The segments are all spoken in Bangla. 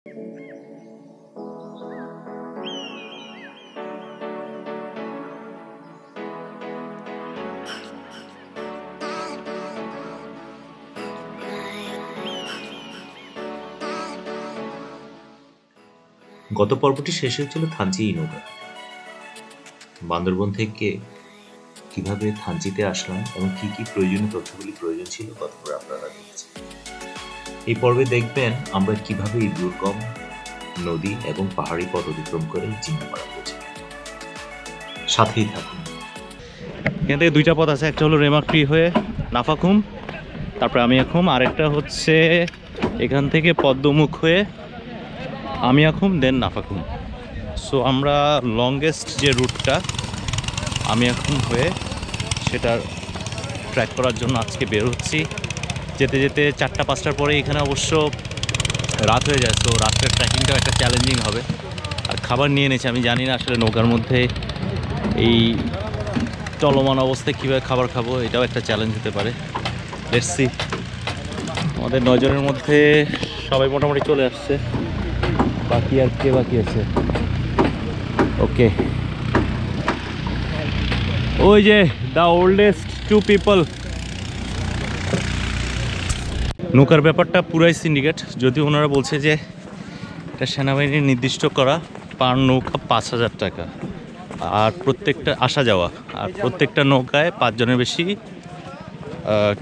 গত পর্বটি শেষ হয়েছিল থানচি নৌকা। বান্দরবন থেকে কিভাবে থানচিতে আসলাম এবং কি কি প্রয়োজনীয় তথ্যগুলি প্রয়োজন ছিল গত পর্বে আপনারা দেখেছেন। এই পর্বে দেখবেন আমরা কিভাবে এই দুর্গম নদী এবং পাহাড়ি পথ অতিক্রম করে জিন্নাপাড়া পৌঁছে। সাথেই থাকুন। এখান থেকে দুইটা পথ আছে, একটা হলো রেমাক্রি হয়ে নাফাখুম, তারপরে আমিয়াখুম, আরেকটা হচ্ছে এখান থেকে পদ্মমুখ হয়ে আমিয়াখুম দেন নাফাখুম। সো আমরা লংগেস্ট যে রুটটা আমিয়াখুম হয়ে সেটার ট্র্যাক করার জন্য আজকে বের হচ্ছি। যেতে যেতে 4টা-5টার পরে এখানে অবশ্য রাত হয়ে যায়, তো রাতের ট্রেকিংটাও একটা চ্যালেঞ্জিং হবে। আর খাবার নিয়ে নিয়েছি, আমি জানি না আসলে নৌকার মধ্যে এই চলমান অবস্থায় কীভাবে খাবার খাবো, এটাও একটা চ্যালেঞ্জ হতে পারে। Let's see. আমাদের 9 জনের মধ্যে সবাই মোটামুটি চলে আসছে, বাকি আর কে বাকি আছে? ওকে, ওই যে দ্য ওল্ডেস্ট 2 পিপল। নৌকার ব্যাপারটা পুরাই সিন্ডিকেট, যদিও ওনারা বলছে যে এটা সেনাবাহিনীর নির্দিষ্ট করা পার নৌকা 5,000 টাকা, আর প্রত্যেকটা আসা যাওয়া, আর প্রত্যেকটা নৌকায় 5 জনের বেশি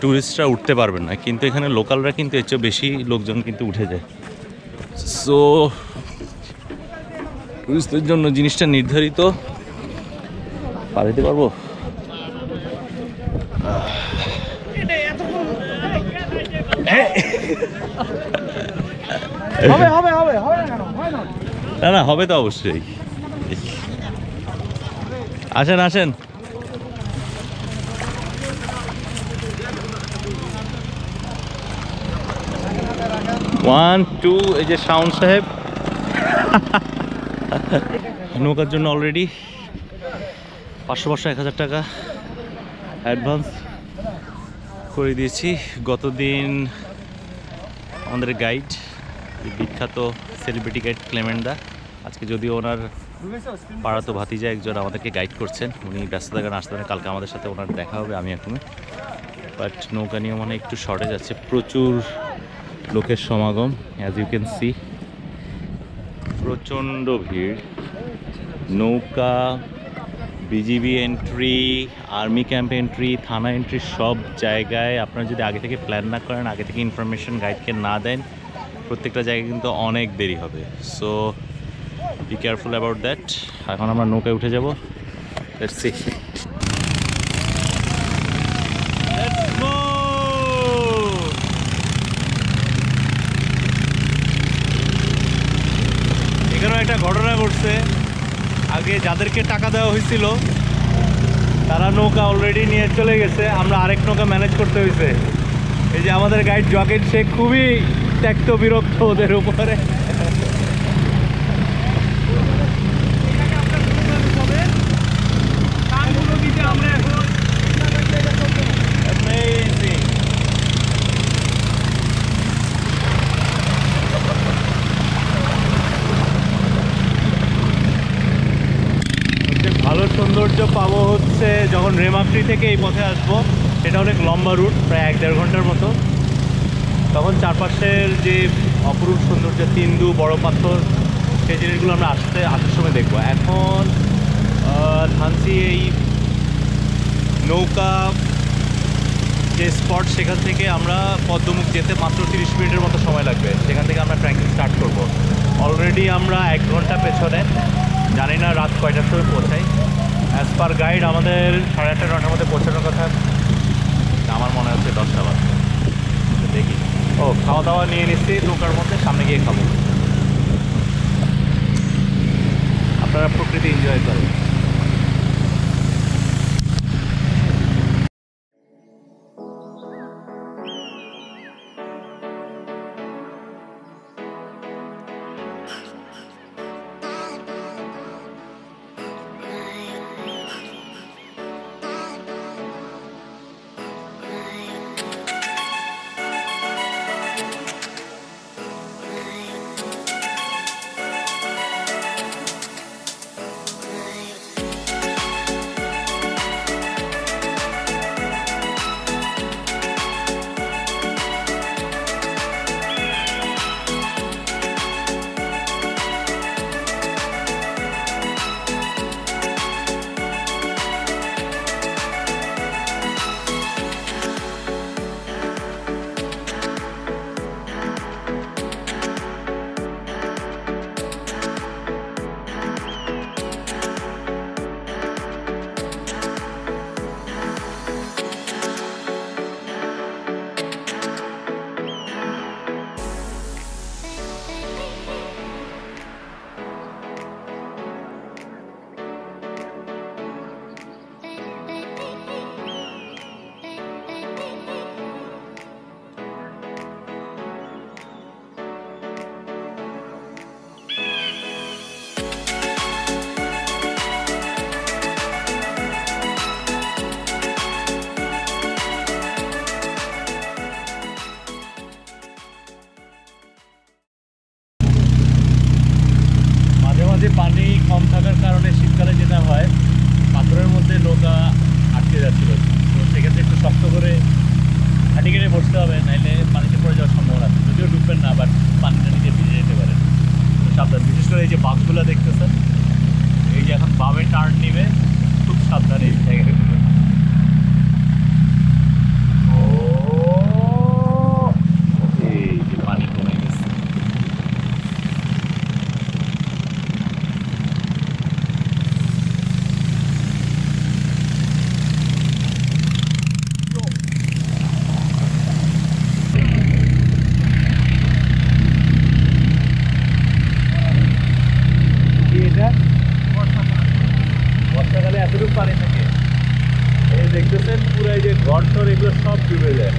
ট্যুরিস্টরা উঠতে পারবেন না। কিন্তু এখানে লোকালরা কিন্তু এর চেয়ে বেশি লোকজন কিন্তু উঠে যায়। সো টুরিস্টদের জন্য জিনিসটা নির্ধারিত। পালাতে পারবো? না না, হবে তো অবশ্যই। আসেন আসেন। 1 2, এই যে শাওন সাহেব নৌকার জন্য অলরেডি 500 1000 টাকা অ্যাডভান্স করে দিয়েছি। গতদিন আমাদের গাইড, বিখ্যাত সেলিব্রিটি গাইড ক্লেমেন্ট দা, আজকে যদিও ওনার পাড়াতো ভাতিজা একজন আমাদেরকে গাইড করছেন, উনি ব্যস্ত থাকেন, আসতে পারেন, কালকে আমাদের সাথে ওনার দেখা হবে আমি এখনই। বাট নৌকা নিয়ে মানে একটু শর্টেজ আছে, প্রচুর লোকের সমাগম। অ্যাজ ইউ ক্যান সি প্রচণ্ড ভিড়। নৌকা, BGB entry, army camp entry, থানা এন্ট্রি, সব জায়গায় আপনারা যদি আগে থেকে প্ল্যান না করেন, আগে থেকে ইনফরমেশন গাইডকে না দেন, প্রত্যেকটা জায়গায় কিন্তু অনেক দেরি হবে। So be careful about that. এখন আমরা নৌকায় উঠে যাব। Let's see. এখানেও একটা ঘটনা ঘটছে। আগে যাদেরকে টাকা দেওয়া হয়েছিল তারা নৌকা অলরেডি নিয়ে চলে গেছে, আমরা আরেক নৌকা ম্যানেজ করতে হয়েছে। এই যে আমাদের গাইড জকেট, সে খুবই ত্যক্ত বিরক্ত ওদের উপরে। ভালো সৌন্দর্য পাবো হচ্ছে যখন রেমাক্রি থেকে এই পথে আসবো। এটা অনেক লম্বা রুট, প্রায় 1-1.5 ঘন্টার মতো। তখন চারপাশের যে অপরূপ সৌন্দর্য, তিন্দু, বড় পাথর, সেই জিনিসগুলো আমরা আসার সময় দেখবো। এখন থানচি এই নৌকা যে স্পট, সেখান থেকে আমরা পদ্মমুখ যেতে মাত্র 30 মিনিটের মতো সময় লাগবে। সেখান থেকে আমরা ট্রেকিং স্টার্ট করব। অলরেডি আমরা 1 ঘন্টা পেছনে, জানি না রাত কয়টার সময় পৌঁছাই। অ্যাজ পার গাইড আমাদের 8:30-9টার মধ্যে পৌঁছানোর কথা, আমার মনে হচ্ছে 10টা বাজে। দেখি। ও, খাওয়া দাওয়া নিয়ে নিচ্ছি নৌকার মধ্যে, সামনে গিয়ে খাবো। আপনারা প্রকৃতি এনজয় করেন। করে এই যে বাঘগুলো দেখতেছেন, এই যে এখন বামে টার্ন নিবে, খুব সাবধানে এই জায়গাগুলো। এই যে পানি কমে গেছে। বর্ষাকালে এতটুকু পানি থাকে, এই দেখতেছেন পুরো এই যে ঘর টর এগুলো সব ডুবে যায়,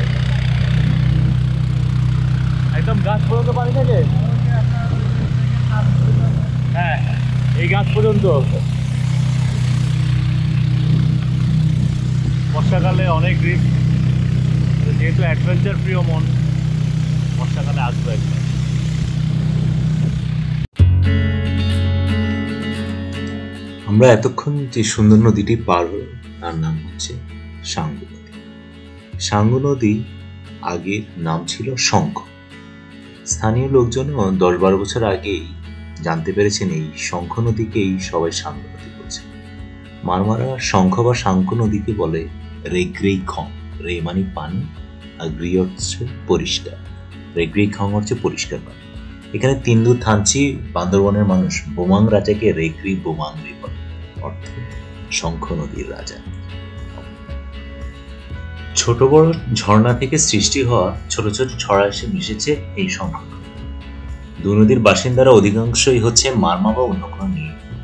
একদম গাছ পর্যন্ত পানি থাকে। হ্যাঁ, এই গাছ পর্যন্ত। বর্ষাকালে অনেক রিস্ক, যেহেতু অ্যাডভেঞ্চার প্রিয় মন, বর্ষাকালে আসবে একদম। আমরা এতক্ষণ যে সুন্দর নদীটি পার হল তার নাম হচ্ছে সাঙ্গু নদী। সাঙ্গু নদী আগের নাম ছিল শঙ্খ। স্থানীয় লোকজনও 10-12 বছর আগেই জানতে পেরেছেন এই শঙ্খ নদীকেই সবাই সাঙ্গু নদী বলছে। মারমারা শঙ্খ বা সাঙ্গু নদীকে বলে রেগ্রেই খং। রে মানে পানি, আর গ্রি হচ্ছে পরিষ্কার। রেগ্রেই খং হচ্ছে পরিষ্কার পানি। এখানে তিন্দু থানচি বান্দরবনের মানুষ বোমাং রাজাকে রেগ্রি বোমাংরি বলে, অর্থ শঙ্খ নদীর রাজা। ছোট বড় ঝর্ণা থেকে সৃষ্টি হওয়া ছোট ছোট ছড়া এসে মিশেছে এই শঙ্খ নদী। দু নদীর বাসিন্দারা অধিকাংশই হচ্ছে মারমা বা অন্য কোনো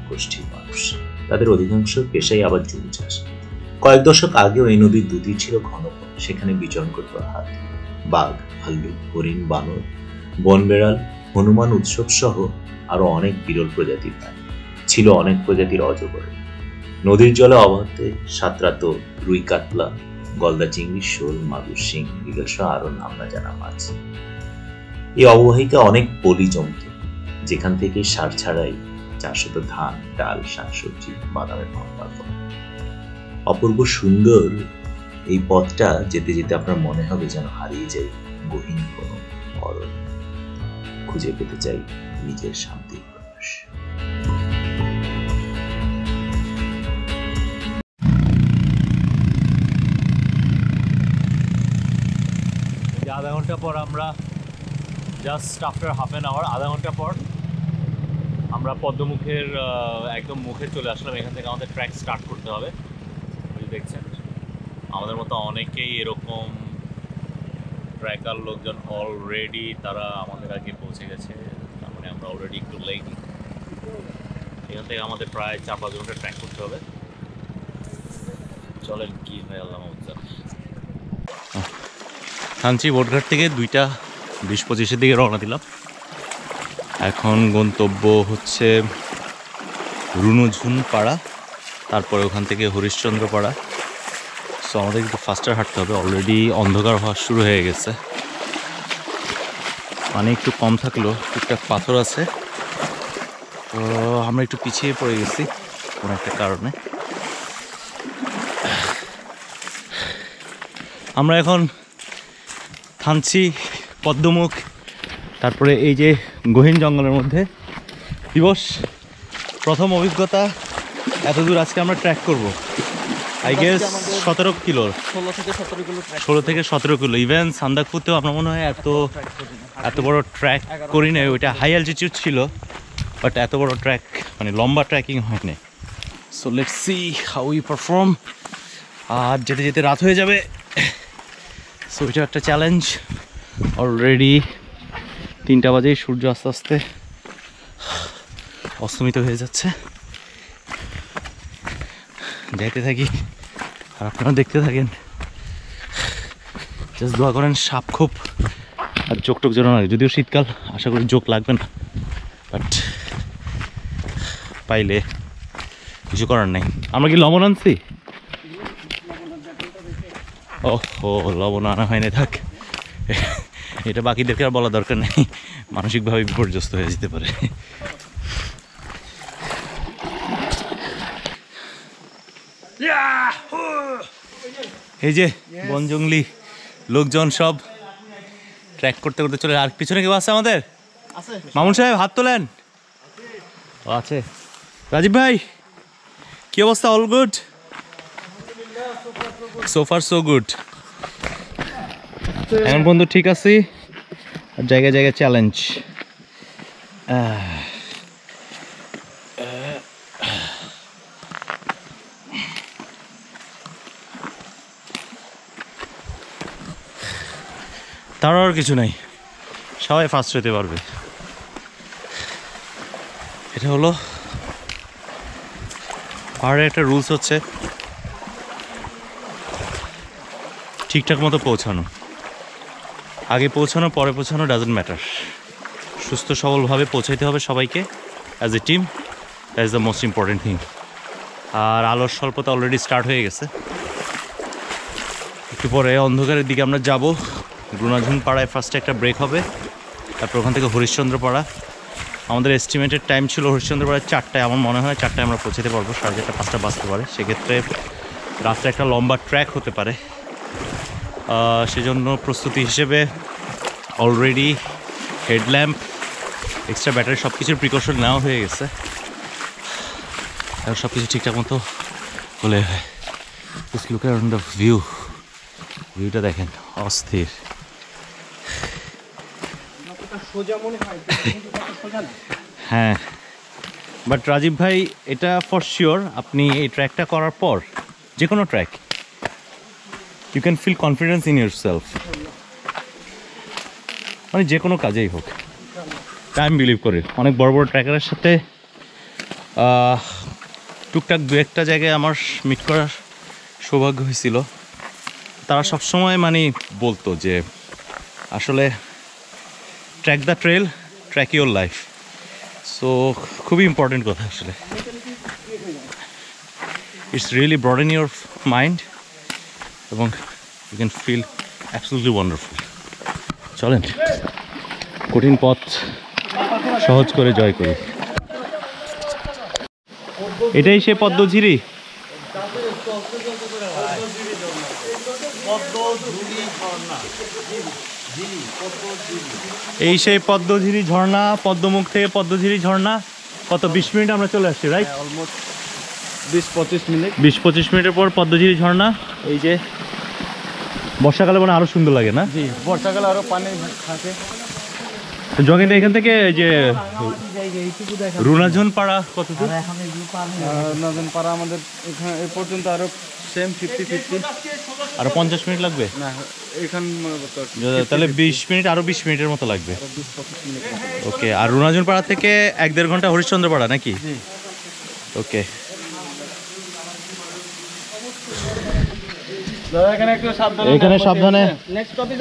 গোষ্ঠীর মানুষ। তাদের অধিকাংশ পেশাই আবার জমি চাষ। কয়েক দশক আগেও এই নদীর দুটি ছিল ঘন বন। সেখানে বিচরণ করত হাতি, বাঘ, ভাল্লুক, হরিণ, বানর, বনবেড়াল, হনুমান উৎসব সহ আরো অনেক বিরল প্রজাতির প্রাণী ছিল, অনেক প্রজাতির অজগর। নদীর জলে অবাধে সাঁতরাতো রুই, কাতলা, গলদা চিংড়ি, শোল, মাগুর, শিং, মৃগেল সহ আরো নাম না জানা মাছ। এই অববাহিকা অনেক পলি জমত, যেখান থেকে সার ছাড়াই চাষ হতো ধান, ডাল, শাকসবজি, বাদামের পাত। অপূর্ব সুন্দর এই পথটা যেতে যেতে আপনার মনে হবে যেন হারিয়ে যায় গহীন কোনো অরণ্য, খুঁজে পেতে চাই নিজের শান্তির প্রকাশ। আধা ঘন্টা পর আমরা just after half an hour, আধা ঘন্টা পর আমরা পদ্মমুখের একদম মুখে চলে আসলাম। এখান থেকে আমাদের ট্র্যাক স্টার্ট করতে হবে। দেখছেন আমাদের মতো অনেকেই এরকম ট্র্যাকার লোকজন অলরেডি তারা আমাদের আগে পৌঁছে গেছে, তার মানে আমরা অলরেডি একটু লেট। এখান থেকে আমাদের প্রায় 4-5 ঘন্টা ট্র্যাক করতে হবে। চলেন কি হয় আল্লাহ মাহমুদ। থানচি বোটঘাট থেকে 2:20-25 দিকে রওনা দিলাম। এখন গন্তব্য হচ্ছে রুনুঝুন পাড়া, তারপরে ওখান থেকে হরিশ্চন্দ্র পাড়া। সো আমাদের একটু ফাস্টার হাঁটতে হবে, অলরেডি অন্ধকার হওয়া শুরু হয়ে গেছে। পানি একটু কম থাকলেও টুকটাক পাথর আছে, তো আমরা একটু পিছিয়ে পড়ে গেছি কোনো একটা কারণে। আমরা এখন থানচি, পদ্মমুখ, তারপরে এই যে গহীন জঙ্গলের মধ্যে দিবস প্রথম অভিজ্ঞতা। এত দূর আজকে আমরা ট্র্যাক করব, আই গেস 17 কিলো, 16 থেকে 17 কিলো। ইভেন সান্দাকফুতেও আমরা মনে হয় এত বড় ট্র্যাক করি না। ওইটা হাই অ্যালটিটিউড ছিল, বাট এত বড় ট্র্যাক মানে লম্বা ট্র্যাকিং হয়নি। So let's see how we perform. আর যেতে যেতে রাত হয়ে যাবে, সো এটা একটা চ্যালেঞ্জ। অলরেডি 3টা বাজেই সূর্য আস্তে আস্তে অস্তমিত হয়ে যাচ্ছে। যাইতে থাকি আর আপনারা দেখতে থাকেন। জাস্ট দোয়া করেন সাপ খোপ আর চোখ টোক যেন লাগে। যদিও শীতকাল, আশা করি চোখ লাগবে না, বাট পাইলে কিছু করার নেই। আমরা কি লবণ আনছি? ও লবণ আনা হয়নি, থাক। এটা বাকিদেরকে আর বলা দরকার নেই, মানসিকভাবে বিপর্যস্ত হয়ে যেতে পারে। এই যে বন জঙ্গলি লোকজন সব ট্র্যাক করতে করতে চলে। আর পিছনে কেউ আছে আমাদের? মামুন সাহেব হাত তোলেন। আছে রাজীব ভাই, কি অবস্থা? All good? So far so good. এখন বন্ধু ঠিক আছি, আর জায়গায় জায়গায় চ্যালেঞ্জ। তার আর কিছু নাই, সবাই ফার্স্ট হতে পারবে। এটা হলো পাহাড়ের একটা রুলস, হচ্ছে ঠিকঠাক মতো পৌঁছানো। আগে পৌঁছানো পরে পৌঁছানো ডাজন্ট ম্যাটার, সুস্থ সবলভাবে পৌঁছাইতে হবে সবাইকে as a team. That is the most important thing. আর আলোর স্বল্পতা অলরেডি স্টার্ট হয়ে গেছে। একটু পরে অন্ধকারের দিকে আমরা যাব। রুনাঝুন পাড়ায় ফার্স্টে একটা ব্রেক হবে, তারপর ওখান থেকে হরিশ্চন্দ্র পাড়া। আমাদের এস্টিমেটেড টাইম ছিল হরিশ্চন্দ্র পাড়ায় 4টায়, আমার মনে হয় 4টায় আমরা পৌঁছাতে পারবো, 4:30 5টা বাজতে পারে। সেক্ষেত্রে রাস্তায় একটা লম্বা ট্র্যাক হতে পারে। সেজন্য প্রস্তুতি হিসেবে অলরেডি হেডল্যাম্প, এক্সট্রা ব্যাটারি, সব কিছুর প্রিকশন নেওয়া হয়ে গেছে। আর সব কিছু ঠিকঠাক মতো হলে জাস্ট লুক অ্যারাউন্ড দ্য ভিউটা দেখেন, অস্থির। হ্যাঁ, বাট রাজীব ভাই, এটা ফর শিওর আপনি এই ট্র্যাকটা করার পর, যে কোনো track, you can feel confidence in yourself. মানে যে কোনো কাজেই হোক, টাইম বিলিভ করি। অনেক বড় বড় ট্র্যাকারের সাথে টুকটাক দু একটা জায়গায় আমার মিট করার সৌভাগ্য হয়েছিল। তারা সবসময় মানে বলতো যে আসলে track the trail, track your life. So খুবই ইম্পর্টেন্ট কথা আসলে। It's really broaden your mind এবং you can feel absolutely wonderful. চলেন, কঠিন পথ সহজ করে জয় করি। এটাই সে পদ্মঝিরি। এই সেই পদ্মঝিরি ঝর্ণা, পদ্মমুখ থেকে পদ্মঝিরি ঝর্ণা। কত 20 মিনিট আমরা চলে আসছি, রাইট? Almost 20-25 minute. 20-25 মিনিটের পর পদ্মঝিরি ঝর্ণা। এই যে বর্ষাকালে মানে আরো সুন্দর লাগে না? জি, বর্ষাকালে আরো পানি থাকে। জগিং এখান থেকে যে রুনাঝুন পাড়া কত দূর? নজন পাড়া আমাদের এখানে এ পর্যন্ত আরো সেম 50-50। আরো 50 মিনিট লাগবে না, এখান তাহলে 20 মিনিট, আরো 20 মিনিটের মতো লাগবে। 20-25 মিনিট। ওকে। আর রুনাঝুন পাড়া থেকে 1-1.5 ঘন্টা হরিশ্চন্দ্র পাড়া নাকি? ওকে। এখানে একটু সাবধানে, এখানে সাবধানে। Next topic.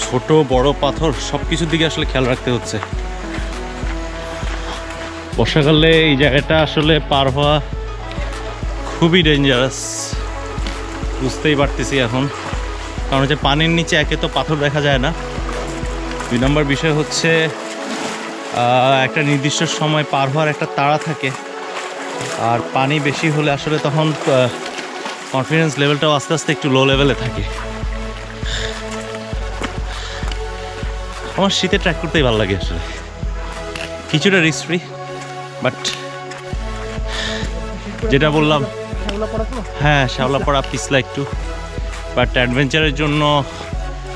ছোট বড় পাথর সব কিছুর দিকে আসলে খেয়াল রাখতে হচ্ছে। বর্ষাকালে এই জায়গাটা আসলে পার হওয়া খুবই ডেঞ্জারাস, বুঝতেই পারতেছি এখন। কারণ হচ্ছে পানির নিচে একে তো পাথর দেখা যায় না, 2 নম্বর বিষয় হচ্ছে একটা নির্দিষ্ট সময় পার হওয়ার একটা তাড়া থাকে। আর পানি বেশি হলে আসলে তখন কনফিডেন্স লেভেলটাও আস্তে আস্তে একটু লো লেভেলে থাকে। আমার শীতে ট্র্যাক করতেই ভালো লাগে আসলে, কিছুটা রিস্ক ফ্রি, বাট যেটা বললাম, হ্যাঁ শ্যাওলাপাড়া পিছলা একটু, বাট অ্যাডভেঞ্চারের জন্য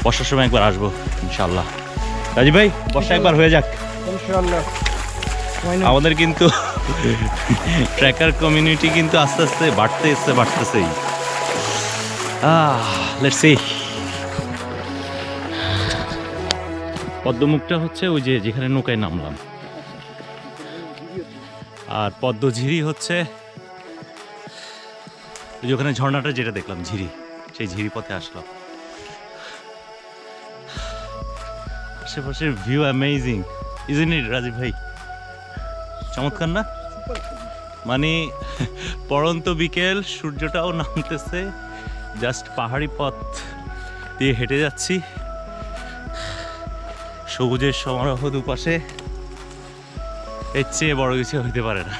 বর্ষার সময় একবার আসবো ইনশাল্লাহ। রাজীব ভাই, বর্ষা একবার হয়ে যাক ইনশাআল্লাহ। আমাদের কিন্তু ট্র্যাকার কমিউনিটি কিন্তু আস্তে আস্তে বাড়তেছেই। Let's see. পদ্মমুখটা হচ্ছে ওই যে যেখানে নৌকায় নামলাম, আর পদ্মঝিরি হচ্ছে ওই যে ওখানে ঝর্ণাটা যেটা দেখলাম ঝিরি, সেই ঝিরি পথে আসলাম। আশেপাশের view amazing, isn't it Rajiv ভাই? চমৎকার না? মানে পড়ন্ত বিকেল, সূর্যটাও নামতেছে, জাস্ট পাহাড়ি পথ দিয়ে হেঁটে যাচ্ছি, সবুজের সমারোহ দুপাশে, এর চেয়ে বড় কিছু হইতে পারে না।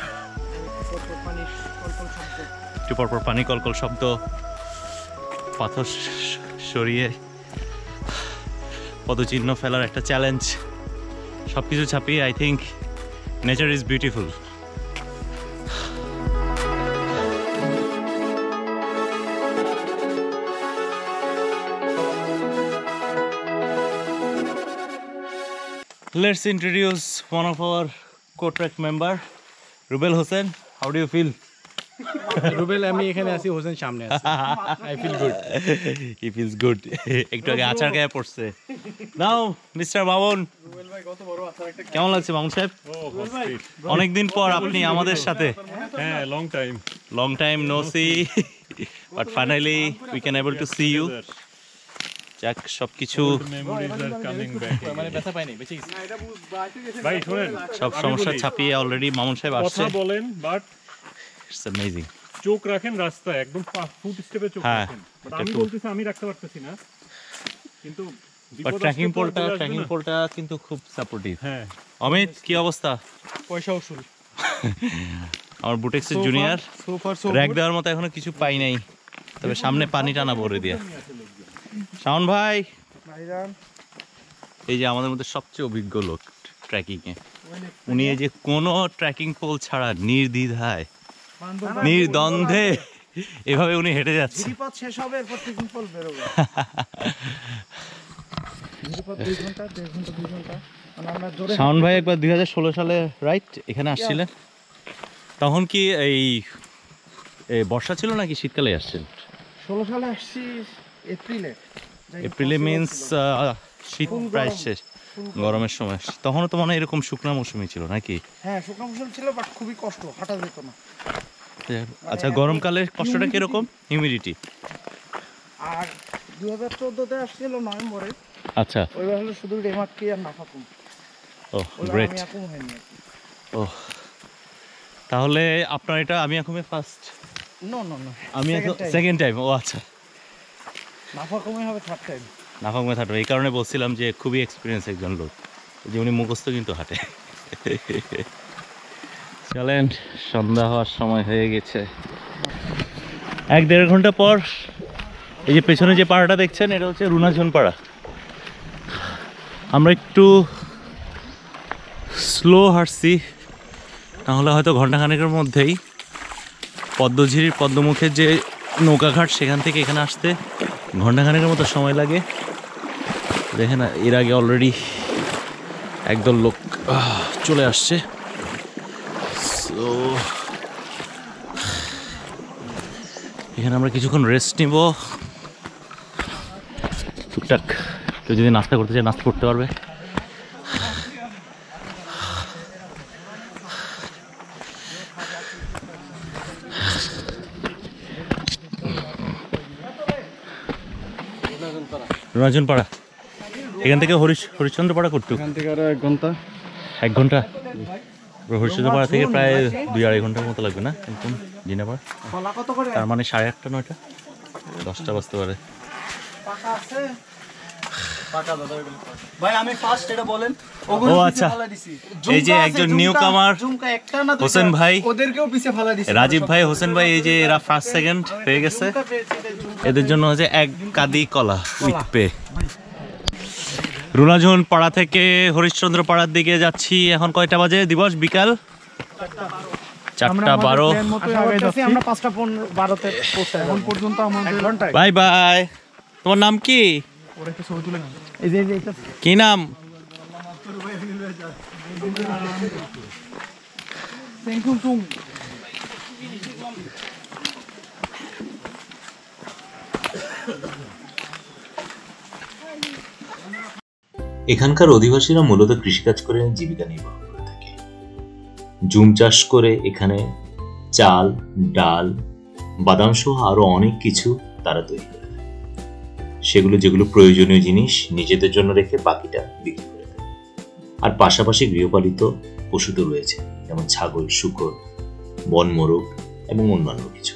একটু পরপর পানি কলকল শব্দ, পাথর সরিয়ে পদচিহ্ন ফেলার একটা চ্যালেঞ্জ, সব কিছু ছাপিয়ে I think nature is beautiful. Let's introduce one of our co-track member, Rubel Hossain. How do you feel? Rubel, আমি এখানে আছি, হোসেন সামনে আছে। I feel good. He feels good. একটু আগে আচার গায়ে পড়ছে। Now, Mr. মামুন, কেমন লাগছে মামুন সাহেব? অনেকদিন পর আপনি আমাদের সাথে। হ্যাঁ, Long time no see, but finally we can able to see you. যাক, সবকিছু সব সমস্যা ছাপিয়ে অলরেডি মামুন সাহেব আসছে। কথা বলেন, বাট ইটস অ্যামেজিং। চোখ রাখেন রাস্তায়, একদম ফুট স্টেপে চোখ হ্যাঁ, রাখেন। বাট আমি বলতেছি আমি রাখতে পারতেছি না, কিন্তু বাট ট্র্যাকিং পোলটা কিন্তু খুব সাপোর্টিভ। হ্যাঁ। অমিত, কি অবস্থা? পয়সা উসুল। আমার বুটেক্সের জুনিয়র, র‍্যাক দেওয়ার মতো এখনো কিছু পাই নাই, তবে সামনে পানি টানা ভরে দিয়া। শাওন ভাই, এই যে আমাদের মধ্যে সবচেয়ে অভিজ্ঞ লোক ট্রেকিং এ, উনি এই যে কোনো ট্রেকিং পোল ছাড়া নির্দ্বিধায় নির্দ্বন্দ্বে এভাবে উনি হেঁটে যাচ্ছে। শাওন ভাই একবার 2016 সালে রাইট এখানে আসছিলেন, তখন কি এই বর্ষা ছিল নাকি শীতকালে আসছেন? 16 সালে আসছি এপ্রিলে মিন্স শীত প্রায় শেষ, গরমের সময়। তখনও তো মনে হয় এরকম শুকনো মৌসুমি ছিল নাকি? হ্যাঁ, শুকনো মৌসুম ছিল, বাট খুবই কষ্ট, হাঁটা যেত না। আচ্ছা, গরমকালে কষ্টটা কিরকম? হিউমিডিটি? আর 2014-তে আসছিল নভেম্বরে। আচ্ছা, ওইবার হলো শুধু রেমাক্রি আর নাফাকুম। ও গ্রেট। আমি এখন হয়নি। ও, তাহলে আপনার এটা আমি এখন ফার্স্ট? নো, আমি সেকেন্ড টাইম। ও আচ্ছা, নাফাকুমে হবে থার্ড টাইম। নাফাকুমে থাকবে, এই কারণে বলছিলাম যে খুবই এক্সপিরিয়েন্স একজন লোক, যে উনি মুখস্থ কিন্তু হাঁটে। চলেন, সন্ধ্যা হওয়ার সময় হয়ে গেছে। 1-1.5 ঘন্টা পর এই যে পেছনে যে পাড়াটা দেখছেন, এটা হচ্ছে রুনাঝন পাড়া। আমরা একটু স্লো হাঁটছি, তাহলে হয়তো ঘন্টাখানেকের মধ্যেই পদ্মঝিরির পদ্মমুখের যে নৌকাঘাট, সেখান থেকে এখানে আসতে ঘন্টাখানেকের মতো সময় লাগে। দেখেন, এর আগে অলরেডি একদল লোক চলে আসছে। সো এখানে আমরা কিছুক্ষণ রেস্ট নিব, টুকটাক কেউ যদি নাস্তা করতে চায় নাস্তা করতে পারবে। রুনাঝন পাড়া, এখান থেকে হরিশ্চন্দ্র পাড়া করতো, এখান থেকে আরো 1 ঘন্টা। 1 ঘন্টা? হরিশ্চন্দ্র পাড়া থেকে প্রায় 2-2.5 ঘন্টার মতো লাগবে না এরকম জিনাপাড়া? তার মানে 8:30 9টা 10টা বাজতে পারে। ভাই আমি ফার্স্ট, এটা বলেন। ও আচ্ছা, এই যে একজন নিউ কামার হোসেন ভাই, ওদেরকেও পিছে ফেলা দিছি। রাজীব ভাই, হোসেন ভাই, এই যে এরা ফার্স্ট সেকেন্ড হয়ে গেছে। এদের জন্য হচ্ছে 1 কাদি কলা উইথ পে। রুনাঝন পাড়া থেকে হরিশ্চন্দ্র পাড়ার দিকে যাচ্ছি। এখন কয়টা বাজে দিবস? বিকাল 4:12। আমরা 5:12-তে পৌঁছাই। এখন পর্যন্ত আমাদের 1 ঘন্টা। Bye bye. তোমার নাম কি? এই যে কি নাম? এখানকার অধিবাসীরা মূলত কৃষিকাজ করে জীবিকা নির্বাহ করে থাকে। জুম চাষ করে এখানে চাল, ডাল, বাদাম সহ আরো অনেক কিছু তারা তৈরি করে দেয়। যেগুলো প্রয়োজনীয় জিনিস নিজেদের জন্য রেখে বাকিটা বিক্রি করে দেয়। আর পাশাপাশি গৃহপালিত পশু তো রয়েছে, যেমন ছাগল, শূকর, বনমোরগ এবং অন্যান্য কিছু।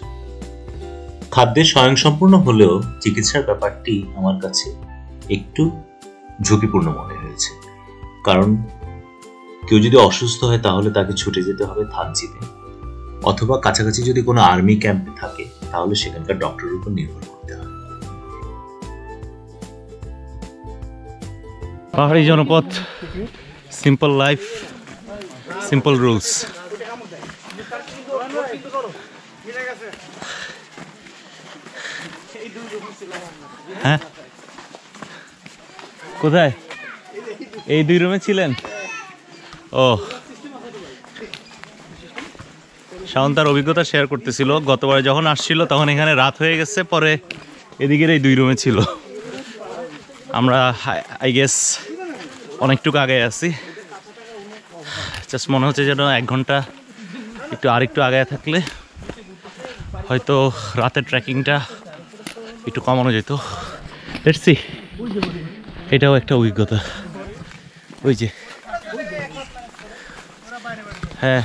খাদ্যের স্বয়ংসম্পূর্ণ হলেও চিকিৎসার ব্যাপারটি আমার কাছে একটু ঝুঁকিপূর্ণ মনে হয়েছে। কারণ কেউ যদি অসুস্থ হয় তাহলে তাকে ছুটে যেতে হবে থানচিতে, অথবা কাছাকাছি যদি কোনো আর্মি ক্যাম্পে থাকে তাহলে সেখানকার ডক্টরের উপর নির্ভর করতে হয়। পাহাড়ি জনপদ, সিম্পল লাইফ, সিম্পল রুলস। হ্যাঁ, কোথায়? এই 2 রুমে ছিলেন? ও, শাওন তার অভিজ্ঞতা শেয়ার করতেছিল। গতবারে যখন আসছিল তখন এখানে রাত হয়ে গেছে, পরে এদিকের এই 2 রুমে ছিল। আমরা আই গেস অনেকটুকু আগে আছি। জাস্ট মনে হচ্ছে যেন 1 ঘন্টা আরেকটু আগে থাকলে হয়তো রাতের ট্রেকিংটা একটু কমানো যেত। লেটস সি, এটাও একটা অভিজ্ঞতা। ওই যে, হ্যাঁ,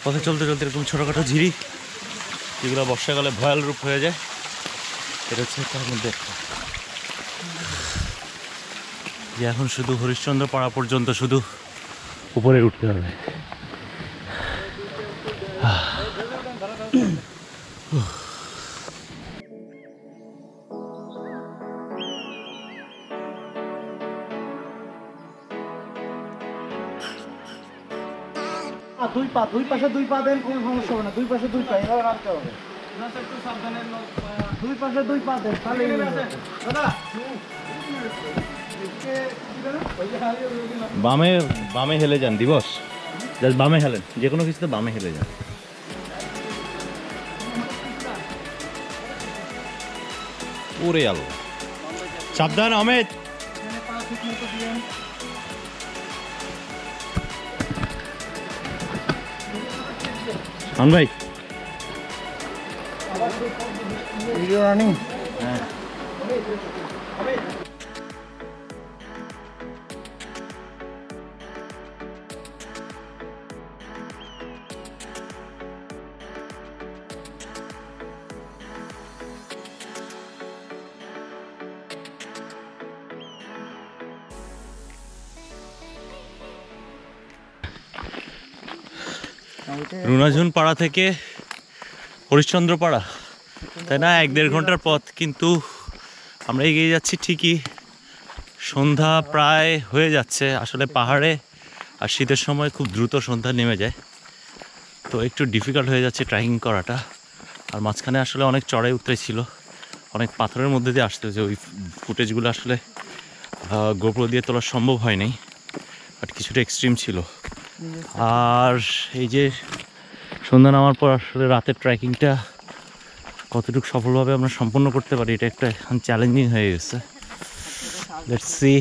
পথে চলতে চলতে এরকম ছোটোখাটো ঝিরি, যেগুলো বর্ষাকালে ভয়াল রূপ হয়ে যায়। এটা হচ্ছে তার মধ্যে একটা, যে এখন শুধু হরিশ্চন্দ্র পাড়া পর্যন্ত শুধু উপরে উঠতে হবে। দুই পাশে 2 পা দেন, কোনো সমস্যা হবে না। 2 পাশে 2 পা, এভাবে নামতে হবে। 2 পাশে 2 পা দেন, তাহলে বামে বামে হেলে যান দিবস, জাস্ট বামে হেলেন, যে কোনো কিছুতে বামে হেলে যান। ওরে আলো, সাবধান অমিত। ভাই ভিডিও রানিং। হ্যাঁ, রুনাঝুন পাড়া থেকে হরিশ্চন্দ্র পাড়া, তাই না? 1-1.5 ঘন্টার পথ, কিন্তু আমরা এগিয়ে যাচ্ছি ঠিকই। সন্ধ্যা প্রায় হয়ে যাচ্ছে। আসলে পাহাড়ে আর শীতের সময় খুব দ্রুত সন্ধ্যা নেমে যায়, তো একটু ডিফিকাল্ট হয়ে যাচ্ছে ট্রেকিং করাটা। আর মাঝখানে আসলে অনেক চড়াই উতরাই ছিল, অনেক পাথরের মধ্যে দিয়ে আসতে হয়েছে। ওই ফুটেজগুলো আসলে গোপ্রো দিয়ে তোলা সম্ভব হয়নি, বাট কিছুটা এক্সট্রিম ছিল। আর এই যে সন্ধ্যা নামার পর আসলে রাতের ট্রেকিংটা কতটুকু সফলভাবে আমরা সম্পন্ন করতে পারি, এটা একটা এখন চ্যালেঞ্জিং হয়ে গেছে। Let's see.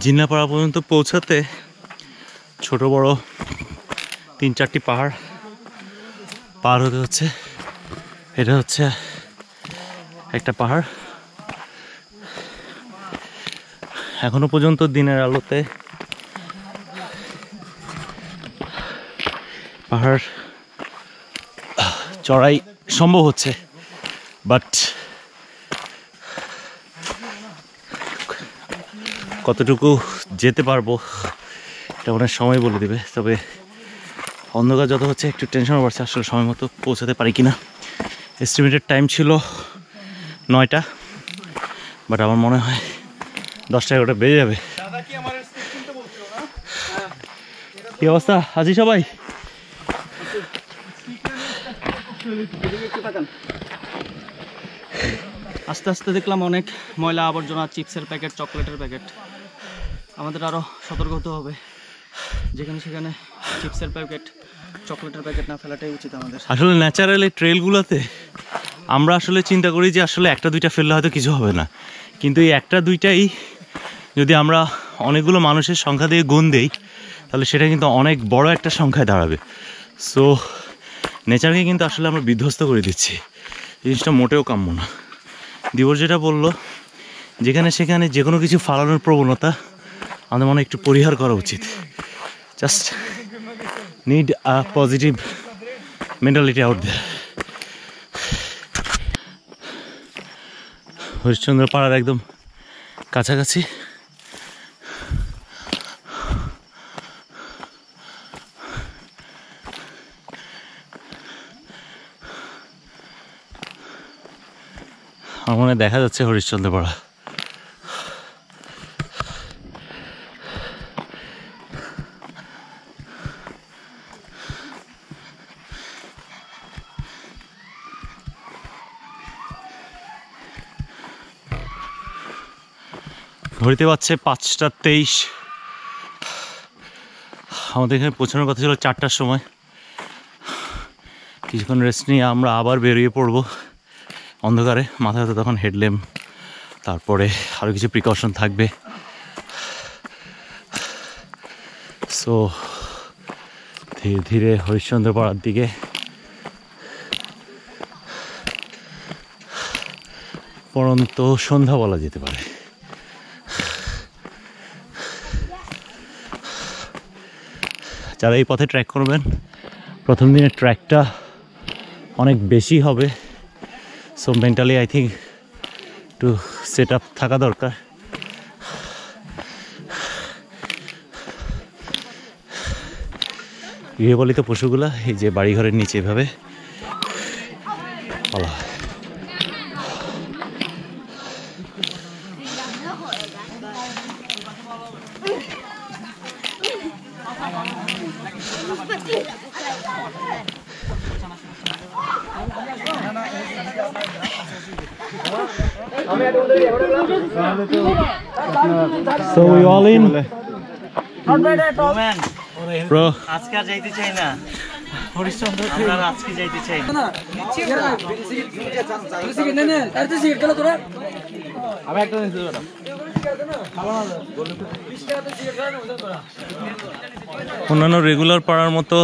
জিন্নাপাড়া পর্যন্ত পৌঁছাতে ছোট বড় 3-4টি পাহাড় পার হতে হচ্ছে। এটা হচ্ছে একটা পাহাড়। এখনো পর্যন্ত দিনের আলোতে পাহাড় চড়াই সম্ভব হচ্ছে, বাট কতটুকু যেতে পারবো এটা অনেক সময় বলে দেবে। তবে অন্ধকার যত হচ্ছে একটু টেনশন বাড়ছে, আসলে সময় মতো পৌঁছাতে পারি কিনা। এস্টিমেটেড টাইম ছিল 9টা, বাট আমার মনে হয় 10টা 11টা বেজে যাবে। কি অবস্থা আছি সবাই? আস্তে আস্তে দেখলাম অনেক ময়লা আবর্জনা, চিপসের প্যাকেট, চকলেটের প্যাকেট। আমাদের আরও সতর্ক হতে হবে, যেখানে সেখানে চিপসের প্যাকেট, চকলেটের প্যাকেট না ফেলাটাই উচিত আমাদের। আসলে ন্যাচারালি ট্রেলগুলোতে আমরা আসলে চিন্তা করি যে আসলে একটা দুইটা ফেললে হয়তো কিছু হবে না, কিন্তু এই একটা দুইটাই যদি আমরা অনেকগুলো মানুষের সংখ্যা দিয়ে গুণ দেই তাহলে সেটা কিন্তু অনেক বড় একটা সংখ্যায় দাঁড়াবে। সো নেচারকে কিন্তু আসলে আমরা বিধ্বস্ত করে দিচ্ছি, এই জিনিসটা মোটেও কাম্য না। দিবস যেটা বললো, যেখানে সেখানে যে কোনো কিছু ফালানোর প্রবণতা আমাদের মনে একটু পরিহার করা উচিত। Just need a positive mentality out there. Harishchandra পাড়ার একদম কাছাকাছি। আমার মনে দেখা যাচ্ছে হরিশ্চন্দ্র পাড়া। ঘড়িতে পাচ্ছে 5টা 23। আমাদের এখানে পৌঁছানোর কথা ছিল 4টার সময়। কিছুক্ষণ রেস্ট নিয়ে আমরা আবার বেরিয়ে পড়বো অন্ধকারে। মাথায় তো তখন হেডল্যাম্প, তারপরে আরও কিছু প্রিকশন থাকবে। সো ধীরে ধীরে হরিশ্চন্দ্র পাড়ার দিকে পরন্ত সন্ধ্যা বলা যেতে পারে। যারা এই পথে ট্র্যাক করবেন, প্রথম দিনের ট্র্যাকটা অনেক বেশি হবে। সো মেন্টালি আই থিঙ্ক একটু সেট আপ থাকা দরকার। গৃহপালিত পশুগুলা এই যে বাড়িঘরের নিচে এভাবে পালা হয়। So we all in? Bro, আজকে আর যাইতে চাই না হরিশ্চন্দ্র, আমরা আজকে যাইতে চাই না। অন্যান্য রেগুলার পাড়ার মতো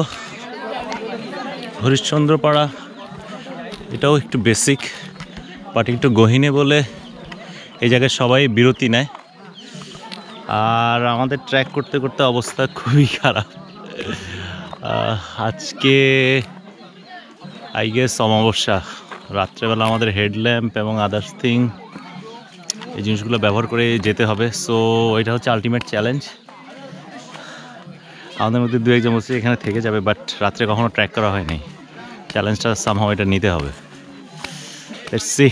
হরিশ্চন্দ্র পাড়া এটাও একটু বেসিক, বাট একটু গহীনে বলে এই জায়গায় সবাই বিরতি নেয়। আর আমাদের ট্র্যাক করতে করতে অবস্থা খুবই খারাপ। আজকে আই গেস অমাবস্যা, রাত্রেবেলা আমাদের হেডল্যাম্প এবং আদার্স থিং এই জিনিসগুলো ব্যবহার করে যেতে হবে। সো এটা হচ্ছে আলটিমেট চ্যালেঞ্জ। আমাদের মধ্যে দু একজন বলছে এখানে থেকে যাবে, বাট রাত্রে কখনো ট্র্যাক করা হয়নি। চ্যালেঞ্জটা সামহাও এটা নিতে হবে। Let's see.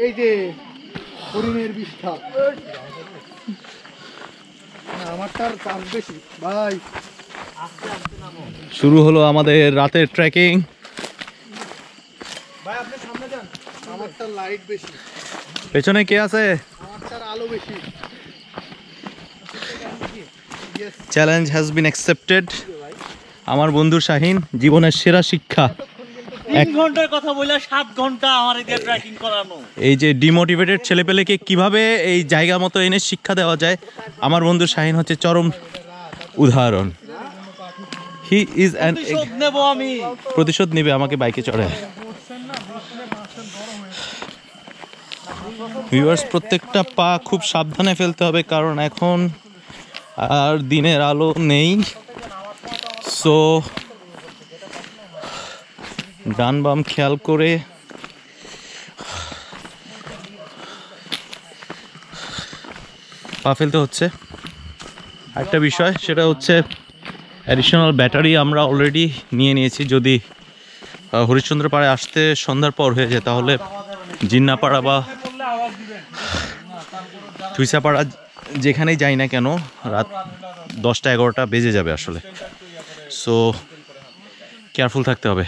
এই যে হরিণের বিষ্ঠা, আমারটার চার্জ বেশি ভাই। শুরু হলো আমাদের রাতের ট্রেকিং। ভাই আপনি সামনে যান, আমারটার লাইট বেশি, পেছনে কে আছে? আমারটার আলো বেশি। Challenge has been accepted. আমার বন্ধু শাহিন, জীবনের সেরা শিক্ষা। 3 ঘন্টার কথা বলে 7 ঘন্টা আমার এদিকে ট্রেকিং করানো। এই যে ডিমোটিভেটেড ছেলেপেলেকে কিভাবে এই জায়গা মতো এনে শিক্ষা দেওয়া যায়, আমার বন্ধু শাহিন হচ্ছে চরম উদাহরণ। হি ইজ অ্যান প্রতিশোধ নেবে আমাকে বাইকে চড়ে। ভিউয়ার্স, প্রত্যেকটা পা খুব সাবধানে ফেলতে হবে, কারণ এখন আর দিনের আলো নেই। সো ডান বাম খেয়াল করে পা ফেলতে হচ্ছে। একটা বিষয় সেটা হচ্ছে অ্যাডিশনাল ব্যাটারি আমরা অলরেডি নিয়ে নিয়েছি। যদি হরিশ্চন্দ্র পাড়ায় আসতে সন্ধ্যার পর হয়ে যায় তাহলে জিন্নাপাড়া বা থুইসাপাড়া যেখানেই যাই না কেন রাত 10টা-11টা বেজে যাবে আসলে। সো কেয়ারফুল থাকতে হবে।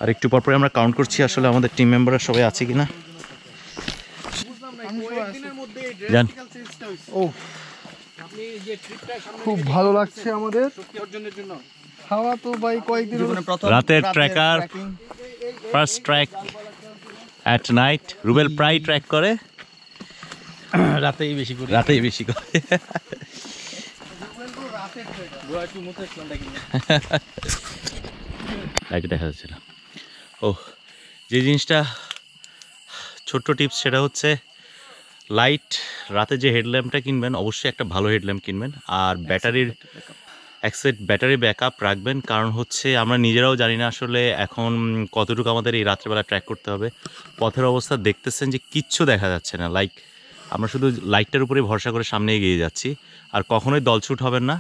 আর একটু পরপরে আমরা কাউন্ট করছি আসলে আমাদের টিম মেম্বাররা সবাই আছে কিনা। জান ও খুব ভালো লাগছে আমাদের। খাওয়া তো ভাই কয়েকদিন রাতের trekker, first track at night. Rubel প্রায় ট্র্যাক করে, রাতেই বেশি করে। লাইটে দেখা যাচ্ছে না। ও যে জিনিসটা ছোট্ট টিপস সেটা হচ্ছে লাইট, রাতে যে হেডল্যাম্পটা কিনবেন অবশ্যই একটা ভালো হেডল্যাম্প কিনবেন। আর ব্যাটারির ব্যাটারি ব্যাকআপ রাখবেন, কারণ হচ্ছে আমরা নিজেরাও জানি না আসলে এখন কতটুকু আমাদের এই রাত্রেবেলা ট্র্যাক করতে হবে। পথের অবস্থা দেখতেছেন যে কিচ্ছু দেখা যাচ্ছে না, লাইক আমরা শুধু লাইটটার উপরে ভরসা করে সামনে এগিয়ে যাচ্ছি। আর কখনোই দলছুট হবেন না।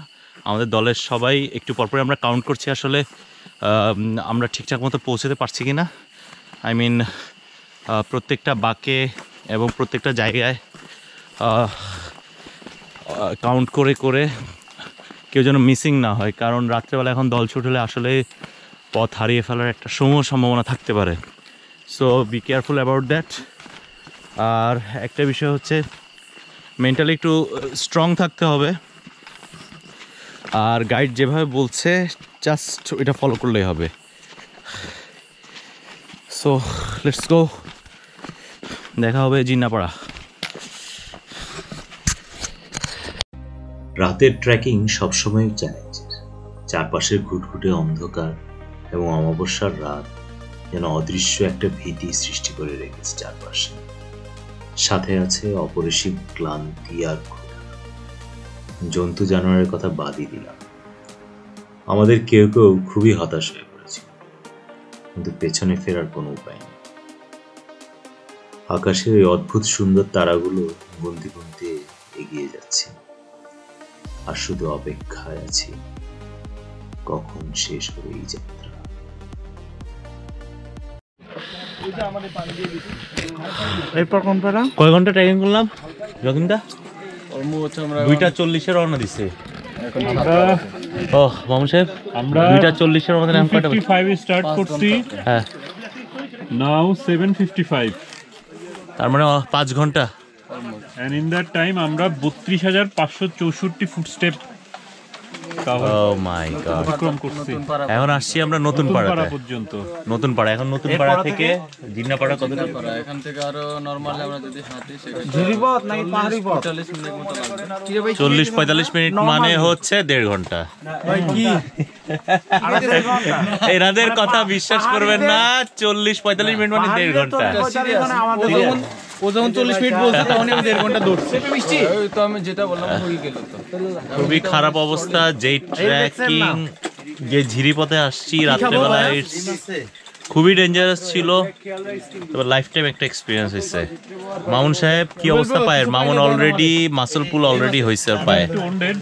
আমাদের দলের সবাই একটু পরপরে আমরা কাউন্ট করছি আসলে আমরা ঠিকঠাক মতো পৌঁছতে পারছি কি না। আই মিন প্রত্যেকটা বাঁকে এবং প্রত্যেকটা জায়গায় কাউন্ট করে করে কেউ যেন মিসিং না হয়, কারণ রাত্রেবেলা এখন দলছুট হলে আসলে পথ হারিয়ে ফেলার একটা সম্ভাবনা থাকতে পারে। So be careful about that. আর একটা বিষয় হচ্ছে মেন্টালি একটু স্ট্রং থাকতে হবে। আর গাইড যেভাবে বলছে জাস্ট এটা ফলো করলেই হবে। সো লেটস গো, দেখা হবে জিন্নাপাড়া। রাতের ট্রেকিং সবসময় চ্যালেঞ্জের। চারপাশের ঘুটঘুটে অন্ধকার এবং অমাবস্যার রাত যেন অদৃশ্য একটা ভীতি সৃষ্টি করে রেখেছে চারপাশে। সাথে আছে অপরিসীম ক্লান্তি আর ক্ষুধা। জন্তু জানোয়ারের কথা বাদই দিলাম, আমাদের কেউ কেউ খুবই হতাশ হয়ে পড়েছে, কিন্তু পেছনে ফেরার কোনো উপায় নেই। আকাশের ওই অদ্ভুত সুন্দর তারাগুলো গুনতে গুনতে এগিয়ে যাচ্ছে, আর শুধু অপেক্ষায় আছি কখন শেষ হবে এই যাত্রা। এরপর কোন পাড়া? কয় ঘন্টা ট্রেকিং করলাম জগিংটা? 2:40 রওনা দিছে। ও মামুন সাহেব, আমরা 2:40 আমাদের নাম কয়টা? 55 স্টার্ট করছি, হ্যাঁ নাও 7:55, তার মানে 5 ঘন্টা। and in that time আমরা 32,564 ফুটস্টেপ ও মাই গড, অতিক্রম করছি এখন আসছি আমরা নতুন পাড়া পাড়াতে। পর্যন্ত। নতুন পাড়া, এখন নতুন পাড়া থেকে জিন্নাপাড়া কত? এখান থেকে আরো নরমালি আমরা যদি হাঁটি ঝুরিপথ নাকি পাহাড়ি পথ? 40 মিনিট মতো লাগবে। 40-45 মিনিট মানে হচ্ছে 1.5 ঘন্টা। ভাই কি এনাদের কথা বিশ্বাস করবেন না, 40-45 মিনিট মানে 1.5 ঘন্টা। ও যখন 40 মিনিট বলছে তখন আমি 1.5 ঘন্টা দৌড়ছি। তো আমি যেটা বললাম হয়ে গেল তো। খুবই খারাপ অবস্থা। যেই ট্রেকিং, যে ঝিরিপথে আসছি রাত্রেবেলা, খুবই ডেঞ্জারাস ছিল, তবে লাইফ টাইম একটা এক্সপিরিয়েন্স হয়েছে। মামুন সাহেব কি অবস্থা পায়ের? Mamun already muscle pull already হয়েছে ওর পায়ে। একটু wounded,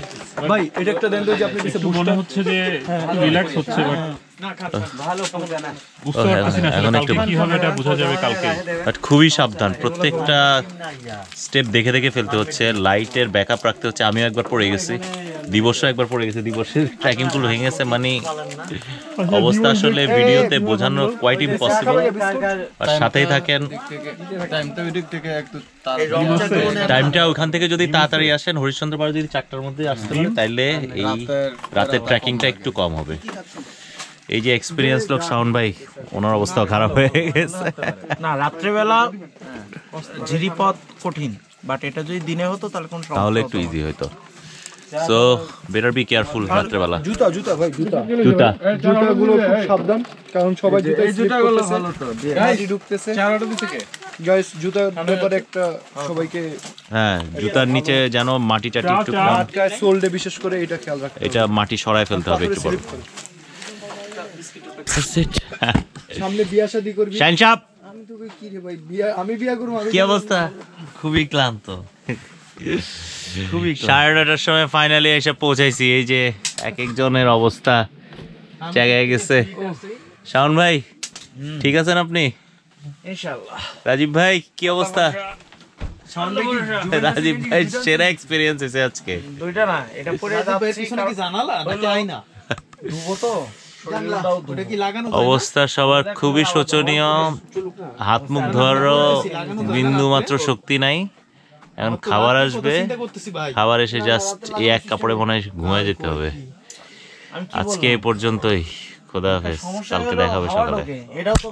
ভাই এটা একটা দেন তো যে আপনি একটু মনে হচ্ছে যে রিল্যাক্স হচ্ছে, বাট বুঝতে পারতেছি না এখন আসলে একটু কালকে কি হবে, এটা বোঝা যাবে কালকে। বাট খুবই সাবধান, প্রত্যেকটা স্টেপ দেখে দেখে ফেলতে হচ্ছে, লাইটের ব্যাকআপ রাখতে হচ্ছে। আমিও একবার পড়ে গেছি, দিবসও একবার পড়ে গেছে। দিবসের ট্রেকিং পুল ভেঙে গেছে, মানে অবস্থা আসলে ভিডিওতে বোঝানো কোয়াইট ইম্পসিবল। আর সাথেই থাকেন, টাইমটা ওই দিক থেকে একটু টাইমটা ওখান থেকে যদি তাড়াতাড়ি আসেন, হরিশ্চন্দ্র পাড়া যদি 4টার মধ্যে আসতে পারেন, তাইলে এই রাতের ট্রেকিংটা একটু কম হবে। এই যে এক্সপিরিয়েন্স লোক শাওন ভাই, ওনার অবস্থা খারাপ হয়ে গেছে। না, রাত্রেবেলা ঝিরিপথ কঠিন, বাট এটা যদি দিনে হতো তাহলে কোন সমস্যা তাহলে হতো একটু না। ইজি হতো। সো বেটার বি কেয়ারফুল রাত্রেবেলা। জুতা জুতা ভাই জুতা জুতা জুতাগুলো খুব সাবধান, কারণ সবাই জুতা এই জুতাগুলো ভালো তো। গাইস ঢুকতেছে। গাইস জুতার ব্যাপারে একটা সবাইকে হ্যাঁ, জুতার নিচে যেন মাটি টাটি একটু কম, আটকায় সোল্ডে বিশেষ করে এটা খেয়াল রাখতে হবে। এটা মাটি সরায় ফেলতে হবে একটু পরে। সামনে বিয়া শাদী করবি, শাইন সাহেব আমি তোকে কি রে ভাই বিয়া, আমি বিয়া করব, আমি কি অবস্থা? খুবই ক্লান্ত, খুবই 9:30টার সময় ফাইনালি এসে পৌঁছাইছি। এই যে এক একজনের অবস্থা জায়গায় গেছে। শাওন ভাই ঠিক আছেন আপনি? ইনশাআল্লাহ। রাজীব ভাই কি অবস্থা? রাজীব ভাই সেরা এক্সপিরিয়েন্স এসে আজকে। দুইটা না, এটা পরে যাচ্ছি কি জানালা নাকি আয়না? ধুবো তো, শরীরটাও ধুবো। অবস্থা সবার খুবই শোচনীয়, হাত মুখ ধোয়ারও বিন্দু মাত্র শক্তি নাই। এখন খাবার আসবে, খাবার এসে জাস্ট এই এক কাপড়ে মনে হয় ঘুমায় যেতে হবে। আজকে এই পর্যন্তই, খোদা হাফেজ, কালকে দেখা হবে সকালে। এটাও তো